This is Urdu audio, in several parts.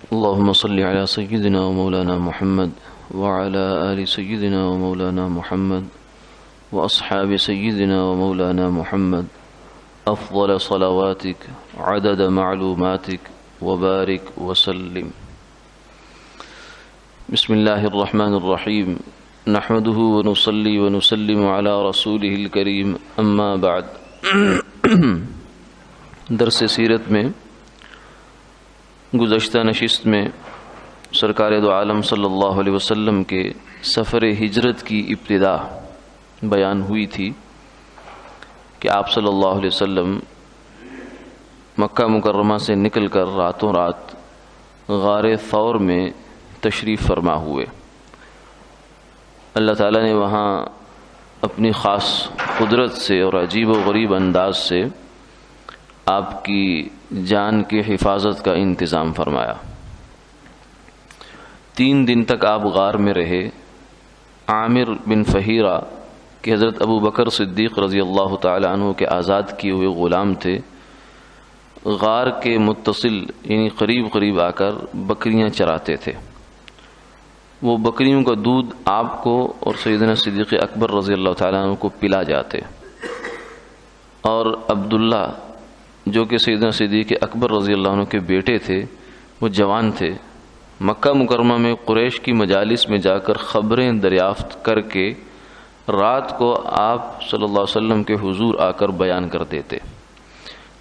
اللهم صل على سيدنا ومولانا محمد وعلى آل سيدنا ومولانا محمد وأصحاب سيدنا ومولانا محمد أفضل صلواتك عدد معلوماتك وبارك وسلم. بسم الله الرحمن الرحيم. نحمده ونصلي ونسلم على رسوله الكريم. اما بعد. درس سیرت میں گزشتہ نشست میں سرکار دو عالم صلی اللہ علیہ وسلم کے سفر ہجرت کی ابتدا بیان ہوئی تھی کہ آپ صلی اللہ علیہ وسلم مکہ مکرمہ سے نکل کر راتوں رات غار ثور میں تشریف فرما ہوئے. اللہ تعالیٰ نے وہاں اپنی خاص قدرت سے اور عجیب و غریب انداز سے آپ کی جان کی حفاظت کا انتظام فرمایا. 3 دن تک آپ غار میں رہے. عامر بن فہیرہ کہ حضرت ابو بکر صدیق رضی اللہ تعالی عنہ کے آزاد کیے ہوئے غلام تھے، غار کے متصل یعنی قریب قریب آ کر بکریاں چراتے تھے. وہ بکریوں کا دودھ آپ کو اور سیدنا صدیق اکبر رضی اللہ تعالیٰ عنہ کو پلا جاتے، اور عبداللہ جو کہ سیدنا صدیق اکبر رضی اللہ عنہ کے بیٹے تھے، وہ جوان تھے. مکہ مکرمہ میں قریش کی مجالس میں جا کر خبریں دریافت کر کے رات کو آپ صلی اللہ علیہ وسلم کے حضور آ کر بیان کر دیتے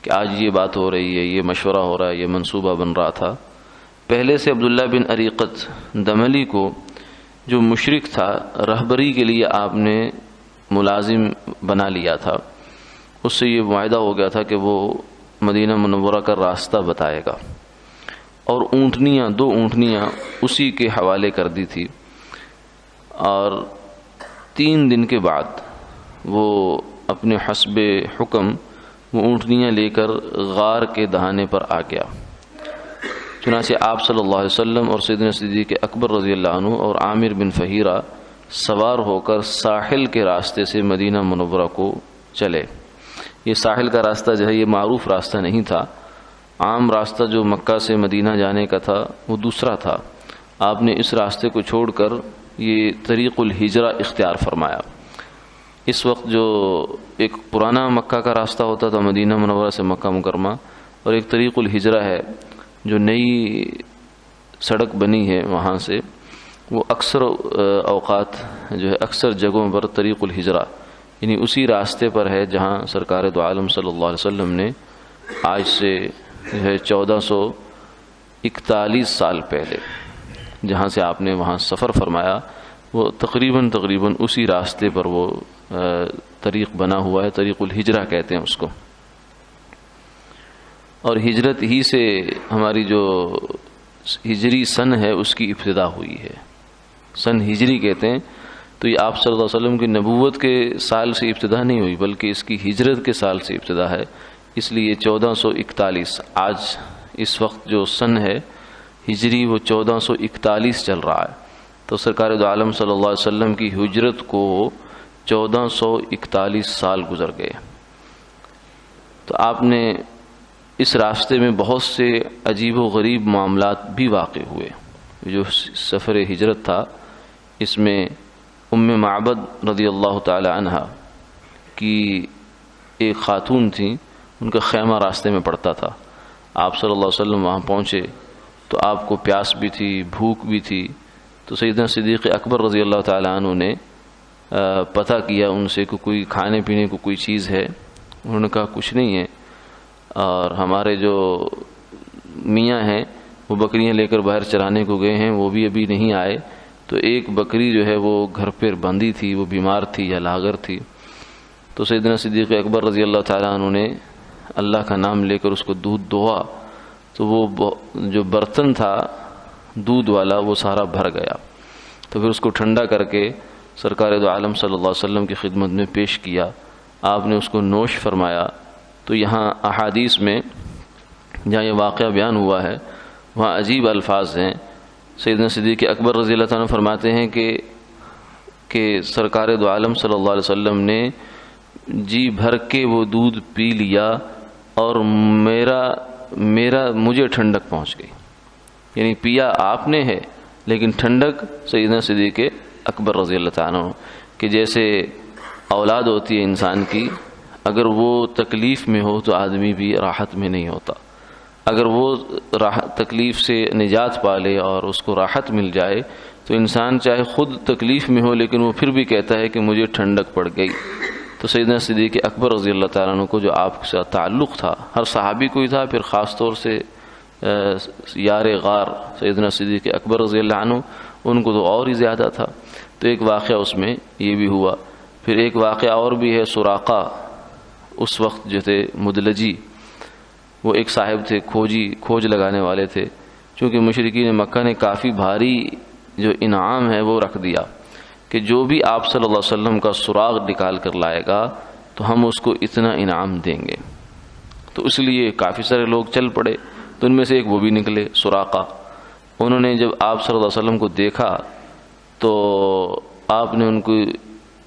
کہ آج یہ بات ہو رہی ہے، یہ مشورہ ہو رہا ہے، یہ منصوبہ بن رہا تھا. پہلے سے عبداللہ بن اریقت دملی کو جو مشرک تھا، رہبری کے لیے آپ نے ملازم بنا لیا تھا. اس سے یہ معاہدہ ہو گیا تھا کہ وہ مدینہ منورہ کا راستہ بتائے گا، اور اونٹنیاں 2 اونٹنیاں اسی کے حوالے کر دی تھی. اور 3 دن کے بعد وہ اپنے حسب حکم وہ اونٹنیاں لے کر غار کے دہانے پر آ گیا. چنانچہ آپ صلی اللہ علیہ وسلم اور سیدنا صدیق اکبر رضی اللہ عنہ اور عامر بن فہیرہ سوار ہو کر ساحل کے راستے سے مدینہ منورہ کو چلے. یہ ساحل کا راستہ جو ہے یہ معروف راستہ نہیں تھا. عام راستہ جو مکہ سے مدینہ جانے کا تھا وہ دوسرا تھا. آپ نے اس راستے کو چھوڑ کر یہ طریق الہجرہ اختیار فرمایا. اس وقت جو ایک پرانا مکہ کا راستہ ہوتا تھا مدینہ منورہ سے مکہ مکرمہ، اور ایک طریق الہجرہ ہے جو نئی سڑک بنی ہے وہاں سے، وہ اکثر اوقات جو ہے اکثر جگہوں پر طریق الہجرہ یعنی اسی راستے پر ہے جہاں سرکار دو عالم صلی اللہ علیہ وسلم نے آج سے جو ہے 1441 سال پہلے جہاں سے آپ نے وہاں سفر فرمایا، وہ تقریباً اسی راستے پر وہ طریق بنا ہوا ہے. طریق الہجرہ کہتے ہیں اس کو. اور ہجرت ہی سے ہماری جو ہجری سن ہے اس کی ابتدا ہوئی ہے. سن ہجری کہتے ہیں. تو یہ آپ صلی اللہ علیہ وسلم کی نبوت کے سال سے ابتدا نہیں ہوئی بلکہ اس کی ہجرت کے سال سے ابتدا ہے. اس لیے 1441 آج اس وقت جو سن ہے ہجری وہ 1441 چل رہا ہے. تو سرکار دو عالم صلی اللہ علیہ وسلم کی ہجرت کو 1441 سال گزر گئے. تو آپ نے اس راستے میں بہت سے عجیب و غریب معاملات بھی واقع ہوئے. جو سفر ہجرت تھا اس میں ام معبد رضی اللہ تعالی عنہ کی ایک خاتون تھیں، ان کا خیمہ راستے میں پڑتا تھا. آپ صلی اللہ علیہ وسلم وہاں پہنچے تو آپ کو پیاس بھی تھی، بھوک بھی تھی. تو سیدنا صدیق اکبر رضی اللہ تعالی عنہ نے پتہ کیا ان سے کہ کوئی کھانے پینے کو کوئی چیز ہے. انہوں نے کہا کچھ نہیں ہے، اور ہمارے جو میاں ہیں وہ بکریاں لے کر باہر چرانے کو گئے ہیں، وہ بھی ابھی نہیں آئے. تو ایک بکری جو ہے وہ گھر پر بندھی تھی، وہ بیمار تھی یا لاغر تھی. تو سیدنا صدیق اکبر رضی اللہ تعالیٰ عنہ نے اللہ کا نام لے کر اس کو دودھ دہا. تو وہ جو برتن تھا دودھ والا وہ سارا بھر گیا. تو پھر اس کو ٹھنڈا کر کے سرکار دو عالم صلی اللہ علیہ وسلم کی خدمت میں پیش کیا. آپ نے اس کو نوش فرمایا. تو یہاں احادیث میں جہاں یہ واقعہ بیان ہوا ہے وہاں عجیب الفاظ ہیں. سیدنا صدیق اکبر رضی اللہ عنہ فرماتے ہیں کہ سرکار دو عالم صلی اللہ علیہ وسلم نے جی بھر کے وہ دودھ پی لیا اور مجھے ٹھنڈک پہنچ گئی. یعنی پیا آپ نے ہے لیکن ٹھنڈک سیدنا صدیق اکبر رضی اللہ تعالیٰ عنہ، کہ جیسے اولاد ہوتی ہے انسان کی، اگر وہ تکلیف میں ہو تو آدمی بھی راحت میں نہیں ہوتا، اگر وہ تکلیف سے نجات پا لے اور اس کو راحت مل جائے تو انسان چاہے خود تکلیف میں ہو لیکن وہ پھر بھی کہتا ہے کہ مجھے ٹھنڈک پڑ گئی۔ تو سیدنا صدیق اکبر رضی اللہ تعالیٰ عنہ کو جو آپ کے ساتھ تعلق تھا، ہر صحابی کو ہی تھا، پھر خاص طور سے یار غار سیدنا صدیق اکبر رضی اللہ عنہ ان کو تو اور ہی زیادہ تھا۔ تو ایک واقعہ اس میں یہ بھی ہوا۔ پھر ایک واقعہ اور بھی ہے، سراقہ اس وقت جو تھے مدلجی، وہ ایک صاحب تھے، کھوج لگانے والے تھے، چونکہ مشرکین مکہ نے کافی بھاری جو انعام ہے وہ رکھ دیا کہ جو بھی آپ صلی اللہ علیہ وسلم کا سراغ نکال کر لائے گا تو ہم اس کو اتنا انعام دیں گے۔ تو اس لیے کافی سارے لوگ چل پڑے، تو ان میں سے ایک وہ بھی نکلے، سراقہ۔ انہوں نے جب آپ صلی اللہ علیہ وسلم کو دیکھا تو آپ نے ان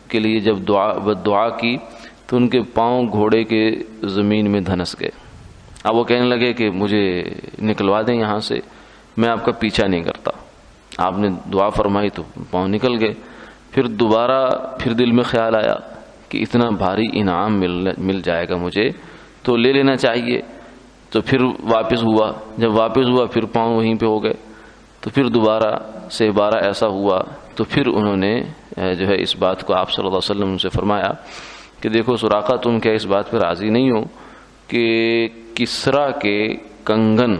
کے لیے جب دعا کی تو ان کے پاؤں گھوڑے کے زمین میں دھنس گئے۔ اب وہ کہنے لگے کہ مجھے نکلوا دیں یہاں سے، میں آپ کا پیچھا نہیں کرتا۔ آپ نے دعا فرمائی تو پاؤں نکل گئے۔ پھر دوبارہ پھر دل میں خیال آیا کہ اتنا بھاری انعام مل جائے گا مجھے تو لے لینا چاہیے۔ تو پھر واپس ہوا، جب واپس ہوا پھر پاؤں وہیں پہ ہو گئے۔ تو پھر دوبارہ سے بارہ ایسا ہوا تو پھر انہوں نے جو ہے اس بات کو آپ صلی اللہ علیہ وسلم سے فرمایا کہ دیکھو سراقہ، تم کیا اس بات پہ راضی نہیں ہو کہ کسرا کے کنگن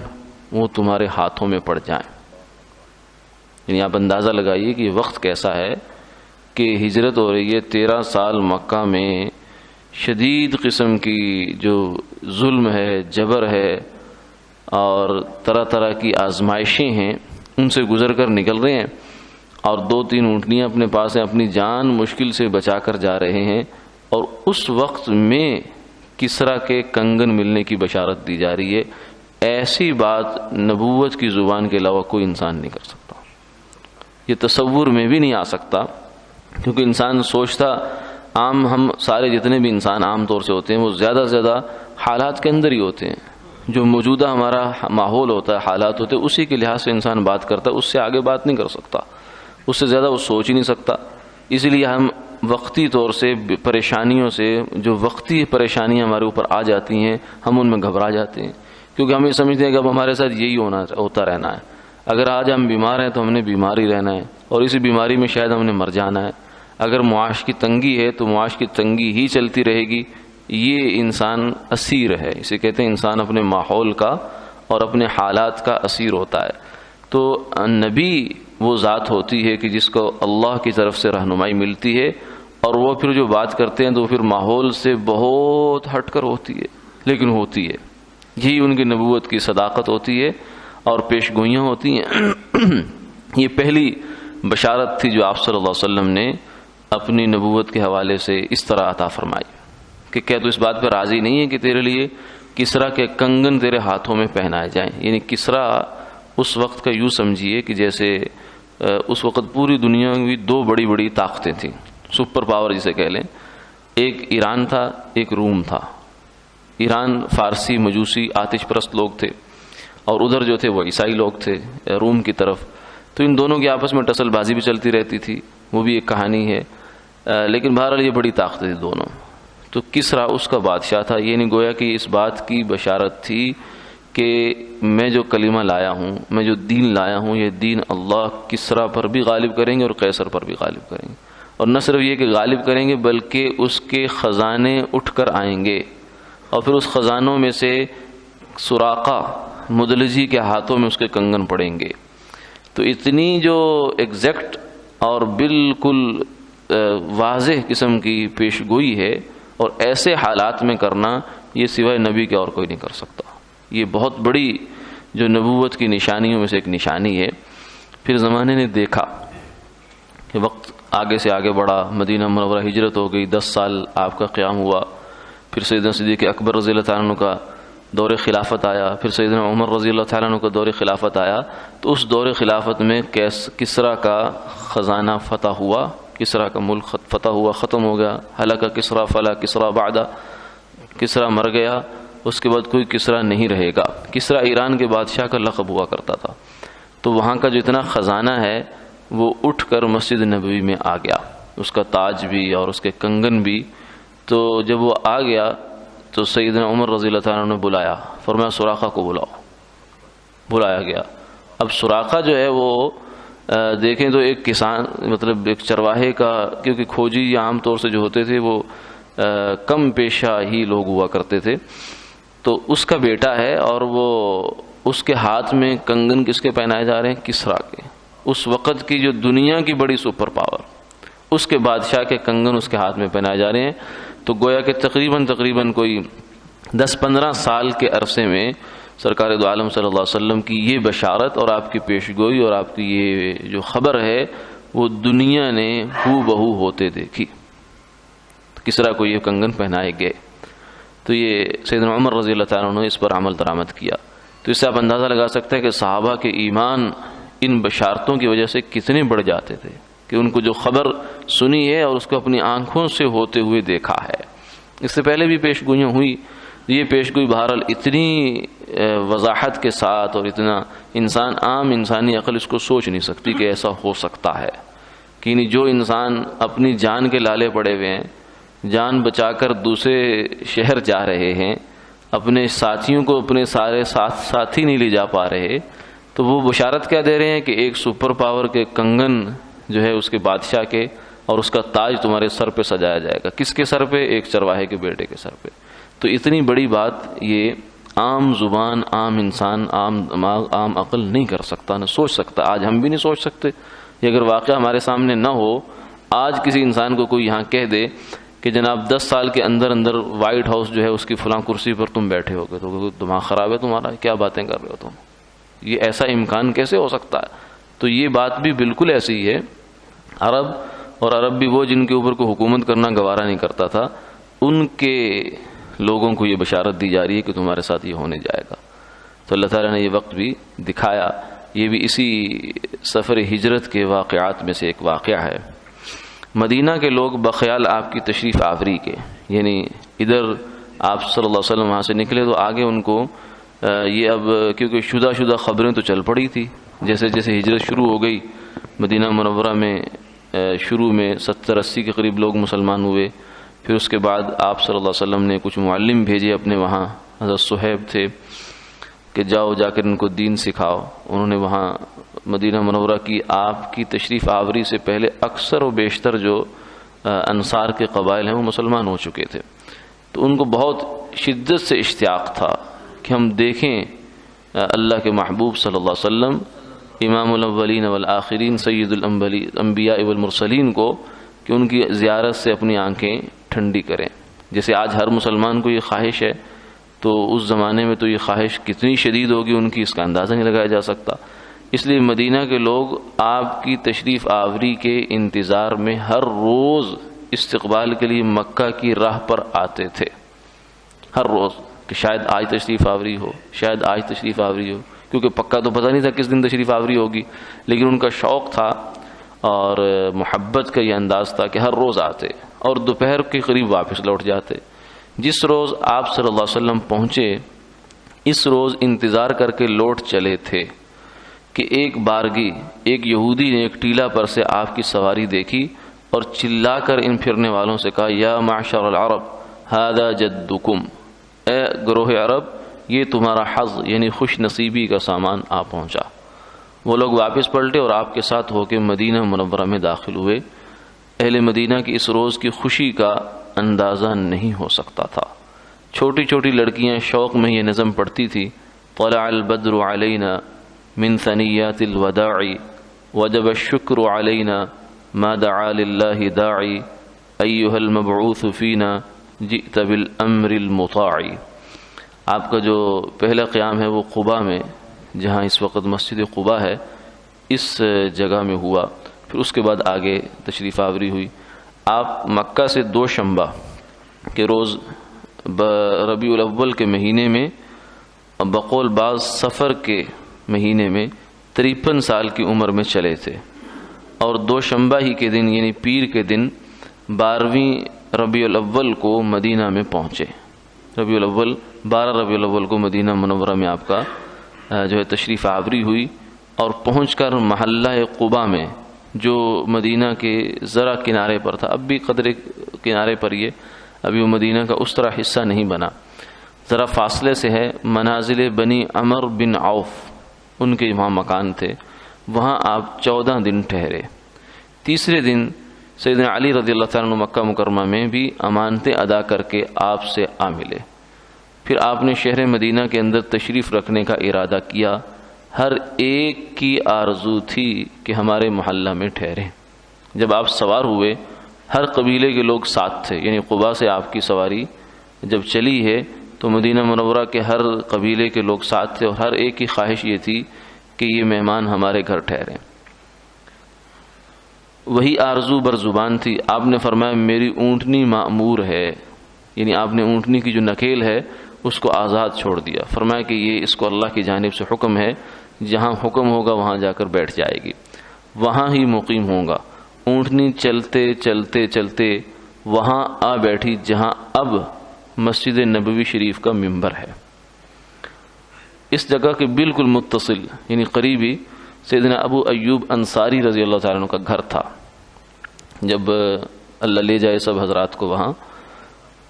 وہ تمہارے ہاتھوں میں پڑ جائیں؟ یعنی آپ اندازہ لگائیے کہ یہ وقت کیسا ہے کہ ہجرت ہو رہی ہے، 13 سال مکہ میں شدید قسم کی جو ظلم ہے، جبر ہے اور طرح طرح کی آزمائشیں ہیں، ان سے گزر کر نکل رہے ہیں، اور 2-3 اونٹنیاں اپنے پاس ہیں، اپنی جان مشکل سے بچا کر جا رہے ہیں، اور اس وقت میں کسرا کے کنگن ملنے کی بشارت دی جا رہی ہے۔ ایسی بات نبوت کی زبان کے علاوہ کوئی انسان نہیں کر سکتا، یہ تصور میں بھی نہیں آ سکتا، کیونکہ انسان سوچتا، ہم سارے جتنے بھی انسان عام طور سے ہوتے ہیں وہ زیادہ سے زیادہ حالات کے اندر ہی ہوتے ہیں، جو موجودہ ہمارا ماحول ہوتا ہے، حالات ہوتے ہیں، اسی کے لحاظ سے انسان بات کرتا ہے، اس سے آگے بات نہیں کر سکتا، اس سے زیادہ وہ سوچ ہی نہیں سکتا۔ اس لیے ہم وقتی طور سے پریشانیوں سے، جو وقتی پریشانیاں ہمارے اوپر آ جاتی ہیں، ہم ان میں گھبرا جاتے ہیں، کیونکہ ہم یہ سمجھتے ہیں کہ اب ہمارے ساتھ یہی ہوتا رہنا ہے، اگر آج ہم بیمار ہیں تو ہم نے بیمار ہی رہنا ہے، اور اسی بیماری میں شاید ہم نے مر جانا ہے، اگر معاش کی تنگی ہے تو معاش کی تنگی ہی چلتی رہے گی۔ یہ انسان اسیر ہے، اسے کہتے ہیں انسان اپنے ماحول کا اور اپنے حالات کا اسیر ہوتا ہے۔ تو نبی وہ ذات ہوتی ہے کہ جس کو اللہ کی طرف سے رہنمائی ملتی ہے، اور وہ پھر جو بات کرتے ہیں تو پھر ماحول سے بہت ہٹ کر ہوتی ہے، لیکن ہوتی ہے۔ یہی ان کی نبوت کی صداقت ہوتی ہے اور پیش گوئیاں ہوتی ہیں۔ یہ پہلی بشارت تھی جو آپ صلی اللہ علیہ وسلم نے اپنی نبوت کے حوالے سے اس طرح عطا فرمائی کہ کیا تو اس بات پہ راضی نہیں ہے کہ تیرے لیے کسرا کے کنگن تیرے ہاتھوں میں پہنائے جائیں؟ یعنی کسرا اس وقت کا یوں سمجھیے کہ جیسے اس وقت پوری دنیا میں 2 بڑی بڑی طاقتیں تھیں، سپر پاور جسے کہہ لیں، ایک ایران تھا، ایک روم تھا۔ ایران فارسی مجوسی آتش پرست لوگ تھے، اور ادھر جو تھے وہ عیسائی لوگ تھے روم کی طرف۔ تو ان دونوں کی آپس میں ٹسل بازی بھی چلتی رہتی تھی، وہ بھی ایک کہانی ہے، لیکن بہرحال یہ بڑی طاقتیں تھی دونوں۔ تو کسرا اس کا بادشاہ تھا، یہ نہیں گویا کہ اس بات کی بشارت تھی کہ میں جو کلمہ لایا ہوں، میں جو دین لایا ہوں، یہ دین اللہ کسرا پر بھی غالب کریں گے اور قیصر پر بھی غالب کریں گے، اور نہ صرف یہ کہ غالب کریں گے بلکہ اس کے خزانے اٹھ کر آئیں گے، اور پھر اس خزانوں میں سے سراقہ مدلجی کے ہاتھوں میں اس کے کنگن پڑیں گے۔ تو اتنی جو ایگزیکٹ اور بالکل واضح قسم کی پیش گوئی ہے، اور ایسے حالات میں کرنا، یہ سوائے نبی کے اور کوئی نہیں کر سکتا۔ یہ بہت بڑی جو نبوت کی نشانیوں میں سے ایک نشانی ہے۔ پھر زمانے نے دیکھا کہ وقت آگے سے آگے بڑھا، مدینہ منورہ ہجرت ہو گئی، 10 سال آپ کا قیام ہوا، پھر سیدنا صدیق اکبر رضی اللہ تعالیٰ عنہ کا دور خلافت آیا، پھر سیدنا عمر رضی اللہ تعالیٰ عنہ کا دور خلافت آیا۔ تو اس دور خلافت میں کسرا کا خزانہ فتح ہوا، کسرا کا ملک فتح ہوا، ختم ہو گیا۔ ہلاکہ کسرا فلا کسرا بعدہ، کسرا مر گیا، اس کے بعد کوئی کسرا نہیں رہے گا۔ کسرا ایران کے بادشاہ کا لقب ہوا کرتا تھا۔ تو وہاں کا جو اتنا خزانہ ہے وہ اٹھ کر مسجد نبوی میں آ گیا، اس کا تاج بھی اور اس کے کنگن بھی۔ تو جب وہ آ گیا تو سیدنا عمر رضی اللہ تعالیٰ عنہ نے بلایا، فرمایا سراقہ کو بلاؤ۔ بلایا گیا۔ اب سراقہ جو ہے وہ دیکھیں تو ایک کسان، مطلب ایک چرواہے کا، کیونکہ کھوجی عام طور سے جو ہوتے تھے وہ کم پیشہ ہی لوگ ہوا کرتے تھے، تو اس کا بیٹا ہے، اور وہ اس کے ہاتھ میں کنگن کس کے پہنائے جا رہے ہیں؟ کسریٰ کے، اس وقت کی جو دنیا کی بڑی سپر پاور، اس کے بادشاہ کے کنگن اس کے ہاتھ میں پہنائے جا رہے ہیں۔ تو گویا کہ تقریباً کوئی 10-15 سال کے عرصے میں سرکار دو عالم صلی اللہ علیہ وسلم کی یہ بشارت اور آپ کی پیشگوئی اور آپ کی یہ جو خبر ہے وہ دنیا نے ہو بہو ہوتے دیکھی۔ کسریٰ کو یہ کنگن پہنائے گئے، تو یہ سیدنا عمر رضی اللہ تعالیٰ عنہ نے اس پر عمل درآمد کیا۔ تو اس سے آپ اندازہ لگا سکتے ہیں کہ صحابہ کے ایمان ان بشارتوں کی وجہ سے کتنے بڑھ جاتے تھے کہ ان کو جو خبر سنی ہے اور اس کو اپنی آنکھوں سے ہوتے ہوئے دیکھا ہے۔ اس سے پہلے بھی پیشگوئیاں ہوئی، یہ پیشگوئی بہرحال اتنی وضاحت کے ساتھ اور اتنا عام انسانی عقل اس کو سوچ نہیں سکتی کہ ایسا ہو سکتا ہے کہ جو انسان اپنی جان کے لالے پڑے ہوئے ہیں، جان بچا کر دوسرے شہر جا رہے ہیں، اپنے ساتھیوں کو اپنے سارے ساتھی نہیں لے جا پا رہے، تو وہ بشارت کیا دے رہے ہیں کہ ایک سپر پاور کے کنگن جو ہے اس کے بادشاہ کے اور اس کا تاج تمہارے سر پہ سجایا جائے گا۔ کس کے سر پہ؟ ایک چرواہے کے بیٹے کے سر پہ۔ تو اتنی بڑی بات یہ عام زبان، عام انسان، عام دماغ، عام عقل نہیں کر سکتا، نہ سوچ سکتا۔ آج ہم بھی نہیں سوچ سکتے، یہ اگر واقعہ ہمارے سامنے نہ ہو، آج کسی انسان کو کوئی یہاں کہہ دے کہ جناب 10 سال کے اندر وائٹ ہاؤس جو ہے اس کی فلاں کرسی پر تم بیٹھے ہو گے، تو دماغ خراب ہے تمہارا، کیا باتیں کر رہے ہو تم، یہ ایسا امکان کیسے ہو سکتا ہے؟ تو یہ بات بھی بالکل ایسی ہی ہے۔ عرب بھی وہ جن کے اوپر کوئی حکومت کرنا گوارا نہیں کرتا تھا، ان کے لوگوں کو یہ بشارت دی جا رہی ہے کہ تمہارے ساتھ یہ ہونے جائے گا۔ تو اللہ تعالیٰ نے یہ وقت بھی دکھایا، یہ بھی اسی سفر ہجرت کے واقعات میں سے ایک واقعہ ہے۔ مدینہ کے لوگ بخیال آپ کی تشریف آوری کے، یعنی ادھر آپ صلی اللہ علیہ وسلم وہاں سے نکلے تو آگے ان کو یہ اب کیونکہ شدہ خبریں تو چل پڑی تھی، جیسے ہجرت شروع ہو گئی، مدینہ منورہ میں شروع میں 70-80 کے قریب لوگ مسلمان ہوئے، پھر اس کے بعد آپ صلی اللہ علیہ وسلم نے کچھ معلم بھیجے اپنے وہاں، حضرت صہیب تھے کہ جاؤ جا کر ان کو دین سکھاؤ۔ انہوں نے وہاں مدینہ منورہ کی آپ کی تشریف آوری سے پہلے اکثر و بیشتر جو انصار کے قبائل ہیں وہ مسلمان ہو چکے تھے، تو ان کو بہت شدت سے اشتیاق تھا کہ ہم دیکھیں اللہ کے محبوب صلی اللہ علیہ وسلم، امام الاولین والآخرین، سید الانبیاء والمرسلین کو، کہ ان کی زیارت سے اپنی آنکھیں ٹھنڈی کریں۔ جیسے آج ہر مسلمان کو یہ خواہش ہے، تو اس زمانے میں تو یہ خواہش کتنی شدید ہوگی ان کی، اس کا اندازہ نہیں لگایا جا سکتا۔ اس لیے مدینہ کے لوگ آپ کی تشریف آوری کے انتظار میں ہر روز استقبال کے لیے مکہ کی راہ پر آتے تھے، ہر روز، کہ شاید آج تشریف آوری ہو، شاید آج تشریف آوری ہو، کیونکہ پکا تو پتہ نہیں تھا کس دن تشریف آوری ہوگی، لیکن ان کا شوق تھا اور محبت کا یہ انداز تھا کہ ہر روز آتے اور دوپہر کے قریب واپس لوٹ جاتے۔ جس روز آپ صلی اللہ علیہ وسلم پہنچے، اس روز انتظار کر کے لوٹ چلے تھے کہ ایک بارگی، ایک یہودی نے ایک ٹیلا پر سے آپ کی سواری دیکھی اور چلا کر ان پھرنے والوں سے کہا، یا معشر العرب ھذا جدکم، اے گروہ عرب یہ تمہارا حظ یعنی خوش نصیبی کا سامان آ پہنچا۔ وہ لوگ واپس پلٹے اور آپ کے ساتھ ہو کے مدینہ منورہ میں داخل ہوئے۔ اہل مدینہ کی اس روز کی خوشی کا اندازہ نہیں ہو سکتا تھا۔ چھوٹی چھوٹی لڑکیاں شوق میں یہ نظم پڑھتی تھی، طلع البدر علینا من ثنیات الوداع وجب الشکر علینا ما دعا للہ داعی ایہا المبعوث فینا جئت بالامر المطاع۔ آپ کا جو پہلا قیام ہے وہ قباء میں، جہاں اس وقت مسجد قباء ہے، اس جگہ میں ہوا۔ پھر اس کے بعد آگے تشریف آوری ہوئی۔ آپ مکہ سے دوشنبہ کے روز ربیع الاول کے مہینے میں، بقول بعض صفر کے مہینے میں 53 سال کی عمر میں چلے تھے، اور دوشنبہ ہی کے دن یعنی پیر کے دن 12ویں ربیع الاول کو مدینہ میں پہنچے۔ 12 ربیع الاول کو مدینہ منورہ میں آپ کا جو ہے تشریف آوری ہوئی، اور پہنچ کر محلہ قباء میں جو مدینہ کے ذرا کنارے پر تھا، اب بھی قدرے کنارے پر یہ، ابھی وہ مدینہ کا اس طرح حصہ نہیں بنا، ذرا فاصلے سے ہے، منازل بنی عمر بن عوف ان کے وہاں مکان تھے، وہاں آپ 14 دن ٹھہرے۔ تیسرے دن سیدنا علی رضی اللہ تعالیٰ عنہ مکہ مکرمہ میں بھی امانتیں ادا کر کے آپ سے آ ملے۔ پھر آپ نے شہر مدینہ کے اندر تشریف رکھنے کا ارادہ کیا۔ ہر ایک کی آرزو تھی کہ ہمارے محلہ میں ٹھہریں۔ جب آپ سوار ہوئے، ہر قبیلے کے لوگ ساتھ تھے، یعنی قباء سے آپ کی سواری جب چلی ہے تو مدینہ منورہ کے ہر قبیلے کے لوگ ساتھ تھے، اور ہر ایک کی خواہش یہ تھی کہ یہ مہمان ہمارے گھر ٹھہریں۔ وہی آرزو بر زبان تھی۔ آپ نے فرمایا میری اونٹنی مأمور ہے، یعنی آپ نے اونٹنی کی جو نکیل ہے اس کو آزاد چھوڑ دیا۔ فرمایا کہ یہ اس کو اللہ کی جانب سے حکم ہے، جہاں حکم ہوگا وہاں جا کر بیٹھ جائے گی، وہاں ہی مقیم ہوگا۔ اونٹنی چلتے چلتے چلتے وہاں آ بیٹھی جہاں اب مسجد نبوی شریف کا ممبر ہے۔ اس جگہ کے بالکل متصل یعنی قریبی سیدنا ابو ایوب انصاری رضی اللہ تعالیٰ عنہ کا گھر تھا۔ جب اللہ لے جائے سب حضرات کو وہاں،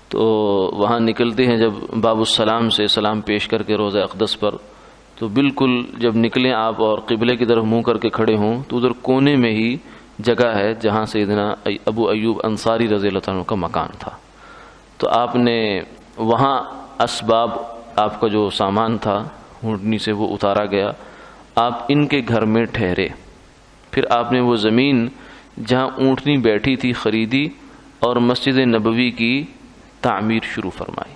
تو وہاں نکلتے ہیں جب باب السلام سے سلام پیش کر کے روضہ اقدس پر، تو بالکل جب نکلیں آپ اور قبلے کی طرف منہ کر کے کھڑے ہوں تو ادھر کونے میں ہی جگہ ہے جہاں سیدنا ابو ایوب انصاری رضی اللہ تعالیٰ عنہ کا مکان تھا۔ تو آپ نے وہاں اسباب، آپ کا جو سامان تھا اونٹنی سے وہ اتارا گیا، آپ ان کے گھر میں ٹھہرے۔ پھر آپ نے وہ زمین جہاں اونٹنی بیٹھی تھی خریدی اور مسجد نبوی کی تعمیر شروع فرمائی۔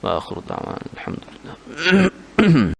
وآخر دعوانا الحمدللہ۔